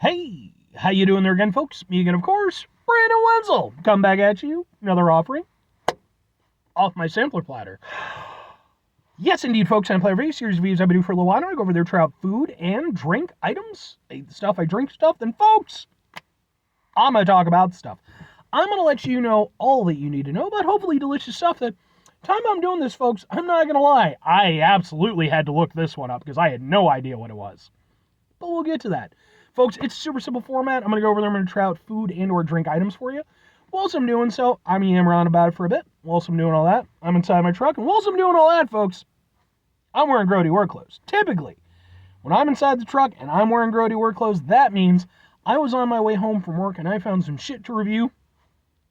Hey, how you doing there again, folks? Me again, of course, Brandon Wenzel. Come back at you, another offering off my sampler platter. Yes, indeed, folks, I'm playing a very series of videos I've been doing for a little while. I go over there, try out food and drink items, stuff I drink stuff. Then, folks, I'm going to talk about stuff. I'm going to let you know all that you need to know about hopefully delicious stuff that time I'm doing this, folks, I'm not going to lie. I absolutely had to look this one up because I had no idea what it was. But we'll get to that. Folks, it's a super simple format. I'm going to go over there. I'm going to try out food and or drink items for you. Whilst I'm doing so, I'm yammering on about it for a bit. Whilst I'm doing all that, I'm inside my truck. And whilst I'm doing all that, folks, I'm wearing grody work clothes. Typically, when I'm inside the truck and I'm wearing grody work clothes, that means I was on my way home from work and I found some shit to review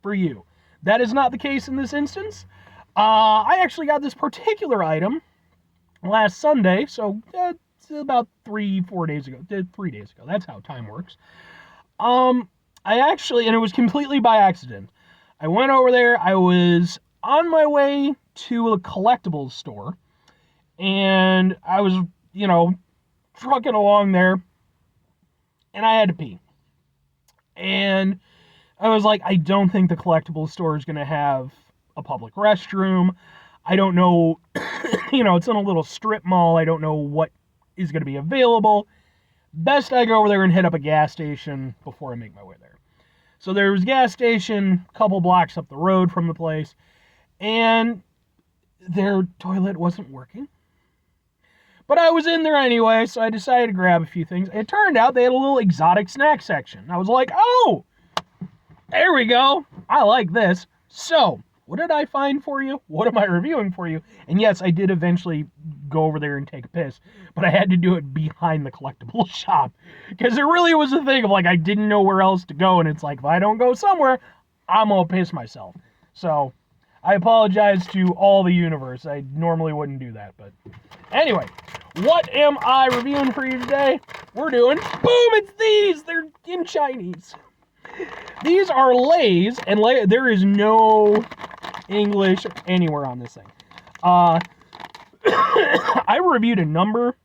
for you. That is not the case in this instance. I actually got this particular item last Sunday, so about 3 days ago. That's how time works. And it was completely by accident. I went over there. I was on my way to a collectibles store, and I was, trucking along there, and I had to pee. And I was like, I don't think the collectibles store is going to have a public restroom. I don't know, it's in a little strip mall. I don't know what is going to be available. Best I go over there and hit up a gas station before I make my way there. So there was a gas station a couple blocks up the road from the place, and their toilet wasn't working. But I was in there anyway, so I decided to grab a few things. It turned out they had a little exotic snack section. I was like, oh, there we go. I like this. So, what did I find for you? What am I reviewing for you? And yes, I did eventually go over there and take a piss, but I had to do it behind the collectible shop because it really was a thing of I didn't know where else to go, and it's like, if I don't go somewhere, I'm gonna piss myself. So I apologize to all the universe. I normally wouldn't do that, but anyway, what am I reviewing for you today? We're doing, boom, it's these. They're in Chinese. These are Lay's, and there is no English anywhere on this thing. I reviewed a number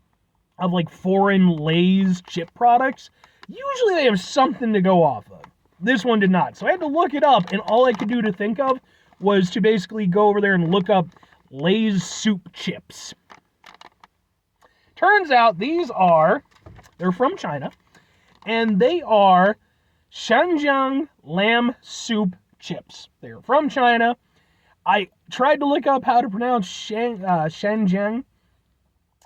of foreign Lay's chip products. Usually they have something to go off of. This one did not. So I had to look it up, and all I could do to think of was to basically go over there and look up Lay's soup chips. Turns out they're from China, and they are Shanxian lamb soup chips. They are from China. I tried to look up how to pronounce Shanxian,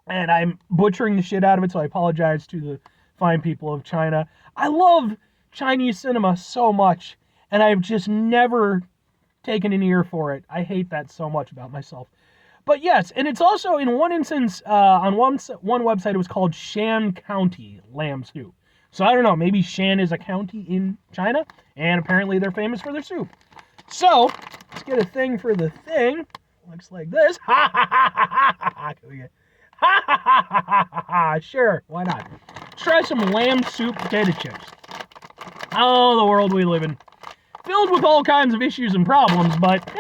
and I'm butchering the shit out of it, so I apologize to the fine people of China. I love Chinese cinema so much, and I've just never taken an ear for it. I hate that so much about myself. But yes, and it's also, in one instance, on one website, it was called Shan County lamb soup. So I don't know, maybe Shan is a county in China, and apparently they're famous for their soup. So, let's get a thing for the thing. Looks like this. Ha ha ha ha ha ha. Ha ha ha ha ha ha. Sure, why not? Let's try some lamb soup potato chips. Oh, the world we live in. Filled with all kinds of issues and problems, but,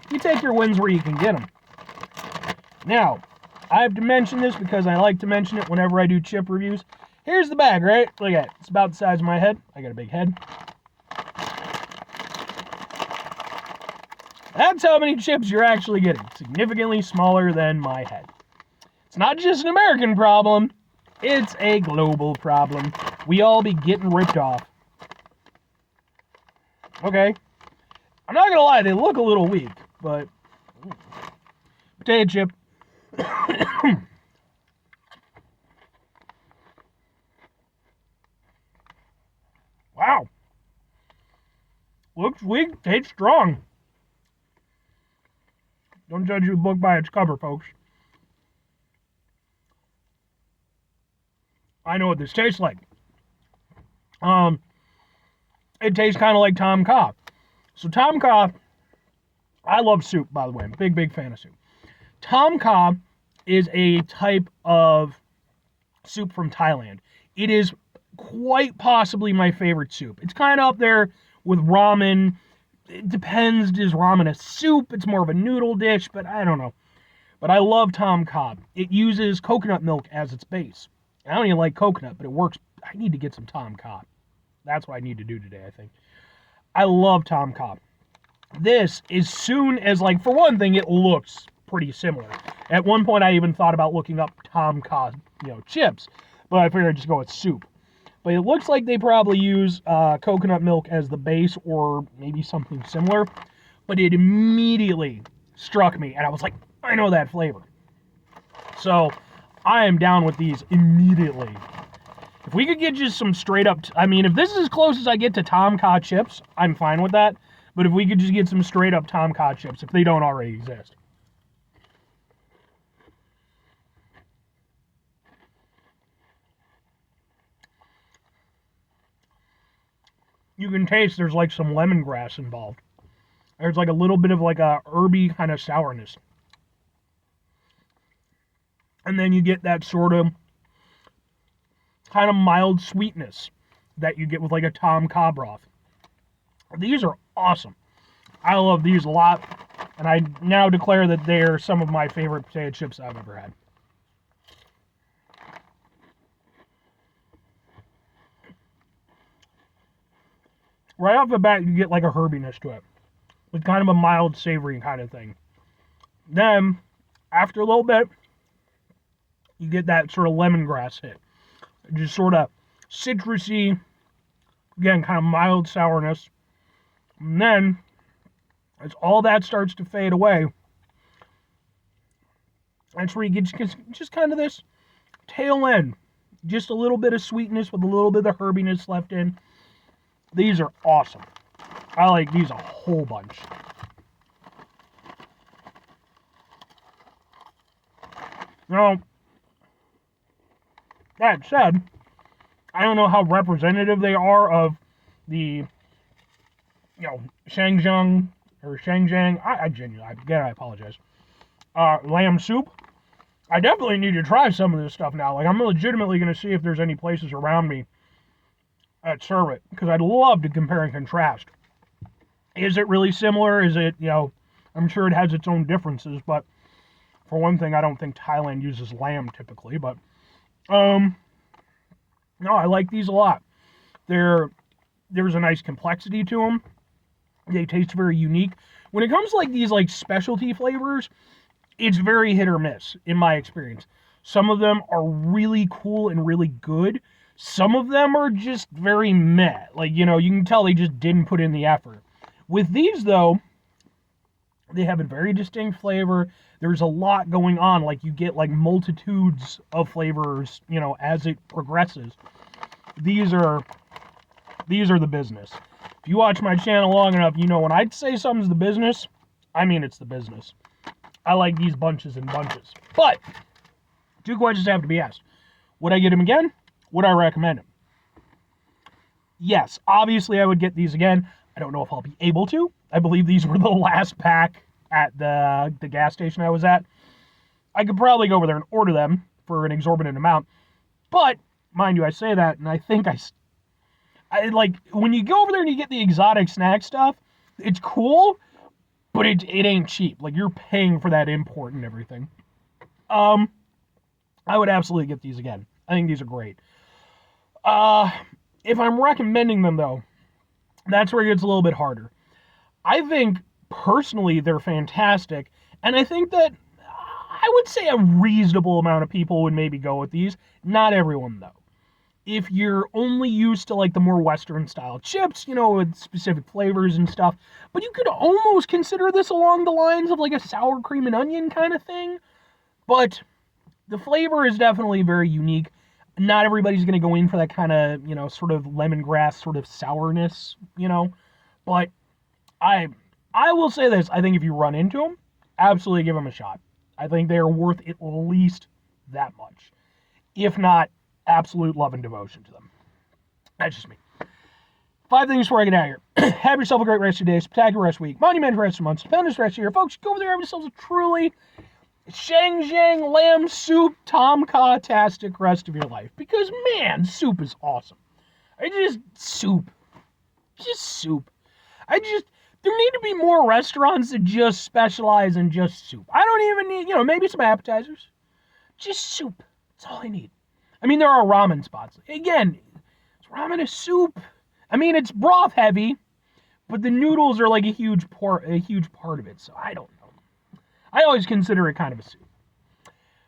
you take your wins where you can get them. Now, I have to mention this because I like to mention it whenever I do chip reviews. Here's the bag, right? Look at it. It's about the size of my head. I got a big head. That's how many chips you're actually getting. Significantly smaller than my head. It's not just an American problem. It's a global problem. We all be getting ripped off. Okay. I'm not gonna lie, they look a little weak, but potato chip. Wow. Looks weak, tastes strong. Don't judge a book by its cover, folks. I know what this tastes like. It tastes kind of like Tom Kha. So Tom Kha, I love soup, by the way. I'm a big, big fan of soup. Tom Kha is a type of soup from Thailand. It is quite possibly my favorite soup. It's kind of up there with ramen. It depends, is ramen a soup? It's more of a noodle dish, but I don't know. But I love Tom Kha. It uses coconut milk as its base. I don't even like coconut, but it works I need to get some Tom Kha. That's what I need to do today, I think. I love Tom Kha. This, as soon as, like, for one thing, it looks pretty similar. At one point, I even thought about looking up Tom Kha, chips, but I figured I'd just go with soup. But it looks like they probably use coconut milk as the base, or maybe something similar. But it immediately struck me, and I was like, I know that flavor. So, I am down with these immediately. If we could get just some straight up, if this is as close as I get to Tom Kha chips, I'm fine with that. But if we could just get some straight up Tom Kha chips, if they don't already exist. You can taste there's like some lemongrass involved. There's like a little bit of like a herby kind of sourness. And then you get that sort of kind of mild sweetness that you get with like a Tom Kha broth. These are awesome. I love these a lot. And I now declare that they're some of my favorite potato chips I've ever had. Right off the bat, you get like a herbiness to it. With kind of a mild savory kind of thing. Then, after a little bit, you get that sort of lemongrass hit. Just sort of citrusy, again, kind of mild sourness. And then, as all that starts to fade away, that's where you get just kind of this tail end. Just a little bit of sweetness with a little bit of herbiness left in. These are awesome. I like these a whole bunch. Now, that said, I don't know how representative they are of the, Shanxian or Shanxian. I apologize. Lamb soup. I definitely need to try some of this stuff now. Like, I'm legitimately going to see if there's any places around me that serve it, because I'd love to compare and contrast. Is it really similar? Is it, I'm sure it has its own differences, but for one thing, I don't think Thailand uses lamb typically, but, no, I like these a lot. There's a nice complexity to them. They taste very unique. When it comes to like these like specialty flavors, it's very hit or miss in my experience. Some of them are really cool and really good. Some of them are just very meh. Like, you can tell they just didn't put in the effort. With these, though, they have a very distinct flavor. There's a lot going on. Like, you get, like, multitudes of flavors, as it progresses. These are the business. If you watch my channel long enough, when I'd say something's the business, I mean it's the business. I like these bunches and bunches. But, two questions have to be asked. Would I get them again? Would I recommend them? Yes, obviously I would get these again. I don't know if I'll be able to. I believe these were the last pack at the gas station I was at. I could probably go over there and order them for an exorbitant amount. But, mind you, I say that, and I think I like, when you go over there and you get the exotic snack stuff, it's cool, but it ain't cheap. Like, you're paying for that import and everything. I would absolutely get these again. I think these are great. If I'm recommending them, though, that's where it gets a little bit harder. I think, personally, they're fantastic, and I think that I would say a reasonable amount of people would maybe go with these. Not everyone, though. If you're only used to, like, the more Western-style chips, with specific flavors and stuff, but you could almost consider this along the lines of, like, a sour cream and onion kind of thing, but the flavor is definitely very unique. Not everybody's going to go in for that kind of, sort of lemongrass sort of sourness, but I will say this. I think if you run into them, absolutely give them a shot. I think they are worth at least that much. If not, absolute love and devotion to them. That's just me. 5 things before I get out of here. Have yourself a great rest of your day, spectacular rest of the week, monumental rest of the month, stupendous rest of the year. Folks, go over there and have yourselves a truly Shanxian lamb soup Tom Kha-tastic rest of your life. Because, man, soup is awesome. Soup. Just soup. There need to be more restaurants that just specialize in just soup. I don't even need, maybe some appetizers. Just soup. That's all I need. I mean, there are ramen spots. Again, ramen is soup. I mean, it's broth heavy, but the noodles are like a huge part of it. So I don't know. I always consider it kind of a soup.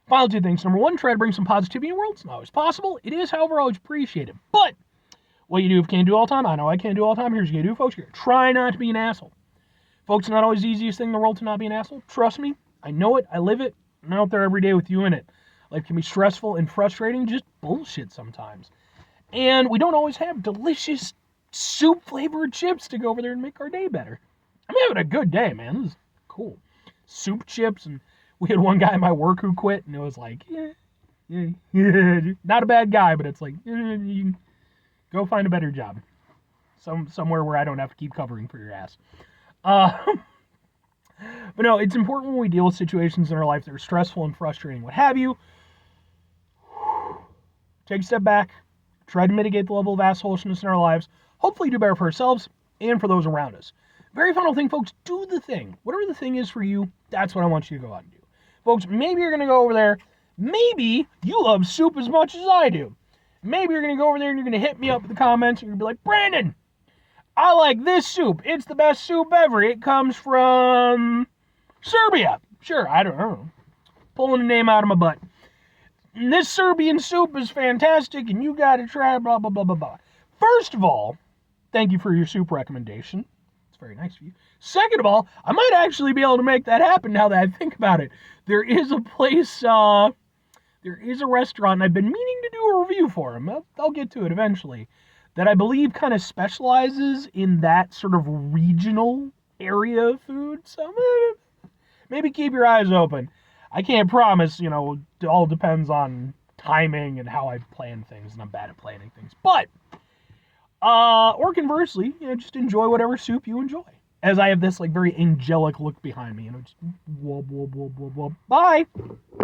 Final two things. Number one, try to bring some positivity in the world. It's not always possible. It is, however, always appreciated. But what you do if you can't do all the time, I know I can't do all the time. Here's what you do, folks. You're try not to be an asshole. Folks, it's not always the easiest thing in the world to not be an asshole. Trust me. I know it. I live it. I'm out there every day with you in it. Life can be stressful and frustrating, just bullshit sometimes. And we don't always have delicious soup-flavored chips to go over there and make our day better. I'm having a good day, man. This is cool. Soup chips, and we had one guy at my work who quit, and it was like, yeah. Not a bad guy, but it's like, you can go find a better job. Somewhere where I don't have to keep covering for your ass. But no, it's important when we deal with situations in our life that are stressful and frustrating, what have you. Take a step back, try to mitigate the level of assholishness in our lives, hopefully do better for ourselves and for those around us. Very final thing, folks, do the thing. Whatever the thing is for you, that's what I want you to go out and do. Folks, maybe you're going to go over there. Maybe you love soup as much as I do. Maybe you're going to go over there and you're going to hit me up in the comments and you're going to be like, Brandon, I like this soup. It's the best soup ever. It comes from Serbia. Sure, I don't know. Pulling a name out of my butt. And this Serbian soup is fantastic and you got to try blah, blah, blah, blah, blah. First of all, thank you for your soup recommendation. It's very nice of you. Second of all, I might actually be able to make that happen now that I think about it. There is a place, there is a restaurant, and I've been meaning to do a review for them. I'll get to it eventually. That I believe kind of specializes in that sort of regional area of food. So maybe keep your eyes open. I can't promise, it all depends on timing and how I plan things, and I'm bad at planning things. But, or conversely, just enjoy whatever soup you enjoy. As I have this, very angelic look behind me, just whoop, whoop, whoop, whoop, whoop. Bye!